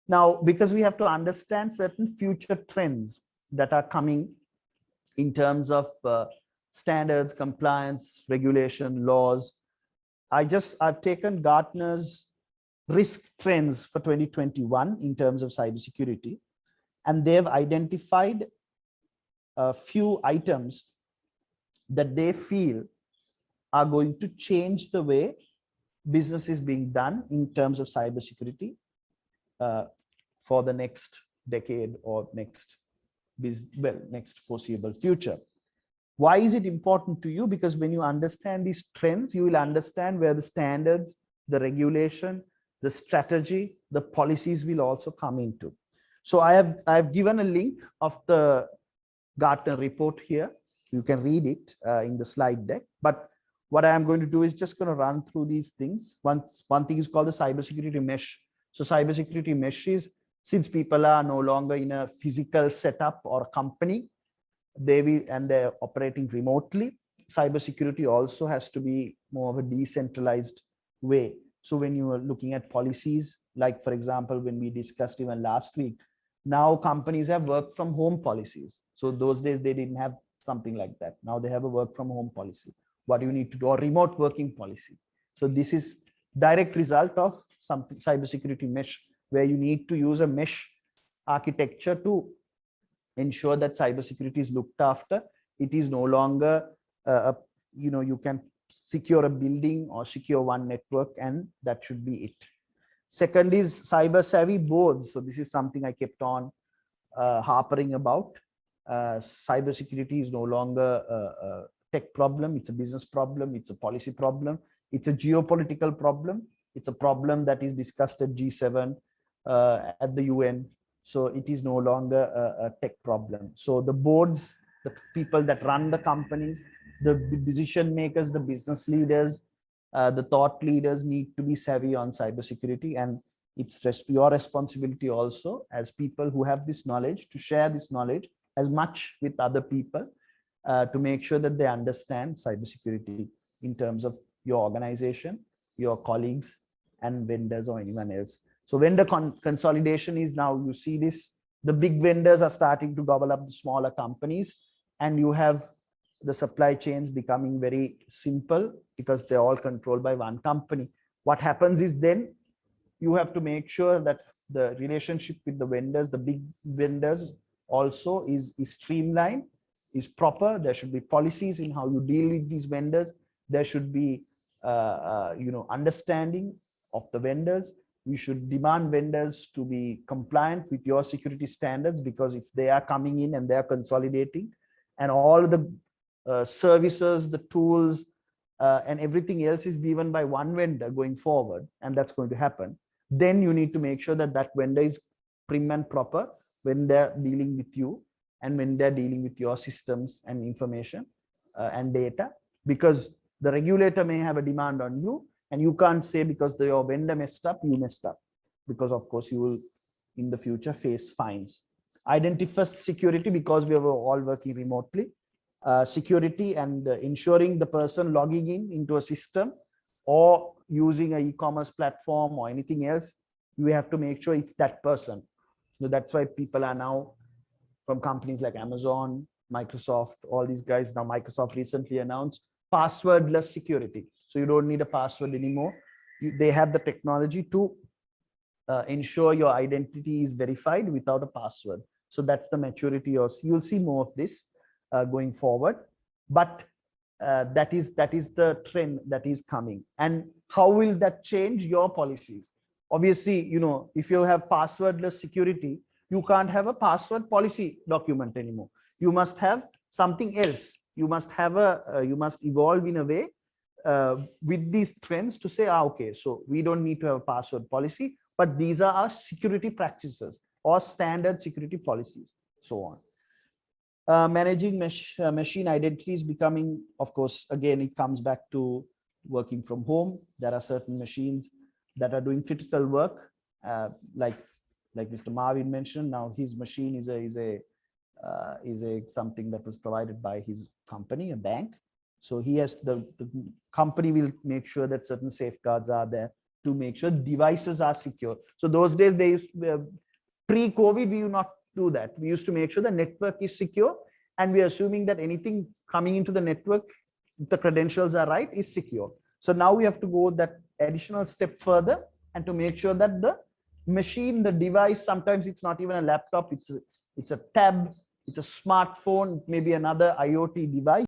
Now, because we have to understand certain future trends that are coming in terms of standards, compliance, regulation, laws, I've taken Gartner's risk trends for 2021 in terms of cybersecurity, and they've identified a few items that they feel are going to change the way business is being done in terms of cybersecurity for the next decade or next foreseeable future. Why is it important to you? Because when you understand these trends, you will understand where the standards, the regulation, the strategy, the policies will also come into. So I have given a link of the Gartner report here. You can read it in the slide deck. But what I am going to do is just going to run through these things. One thing is called the cybersecurity mesh. So cybersecurity mesh is, since people are no longer in a physical setup or company, they're operating remotely, cybersecurity also has to be more of a decentralized way. So when you are looking at policies, like for example, when we discussed even last week, now companies have work from home policies. So those days they didn't have something like that. Now they have a work from home policy. What you need to do, or remote working policy. So this is direct result of something cybersecurity mesh, where you need to use a mesh architecture to ensure that cybersecurity is looked after. It is no longer, you can secure a building or secure one network, and that should be it. Second is cyber savvy boards. So this is something I kept on harping about. Cybersecurity is no longer a tech problem. It's a business problem. It's a policy problem. It's a geopolitical problem. It's a problem that is discussed at G7, at the UN. So it is no longer a tech problem. So the boards, the people that run the companies, the decision makers, the business leaders, the thought leaders need to be savvy on cybersecurity. And it's your responsibility also as people who have this knowledge to share this knowledge as much with other people to make sure that they understand cybersecurity in terms of your organization, your colleagues, and vendors or anyone else. So vendor consolidation is now, you see this, the big vendors are starting to gobble up the smaller companies, and you have the supply chains becoming very simple because they're all controlled by one company. What happens is then you have to make sure that the relationship with the vendors, the big vendors also is streamlined, is proper. There should be policies in how you deal with these vendors. There should be understanding of the vendors. We should demand vendors to be compliant with your security standards, because if they are coming in and they are consolidating and all the services, the tools, and everything else is given by one vendor going forward, and that's going to happen, then you need to make sure that that vendor is prim and proper when they're dealing with you and when they're dealing with your systems and information and data, because the regulator may have a demand on you, and you can't say because your vendor messed up, you messed up, because of course you will in the future face fines. Identity first security, because we were all working remotely. Security and ensuring the person logging into a system or using an e-commerce platform or anything else, we have to make sure it's that person. So that's why people are now, from companies like Amazon, Microsoft, all these guys, now Microsoft recently announced passwordless security. So you don't need a password anymore. They have the technology to ensure your identity is verified without a password. So that's the maturity. You'll see more of this going forward. But that is the trend that is coming. And how will that change your policies? Obviously, if you have passwordless security, you can't have a password policy document anymore. You must have something else. You must evolve in a way with these trends to say, okay, so we don't need to have a password policy, but these are our security practices or standard security policies, so on. Managing machine identity is becoming, of course, again, it comes back to working from home. There are certain machines that are doing critical work, like Mr. Marvin mentioned. Now his machine is something that was provided by his company, a bank. So he has the company will make sure that certain safeguards are there to make sure devices are secure. So those days, they used pre-COVID, we used not do that. We used to make sure the network is secure, and we are assuming that anything coming into the network, the credentials are right, is secure. So now we have to go that additional step further, and to make sure that the machine, the device, sometimes it's not even a laptop, it's a tab, it's a smartphone, maybe another IoT device.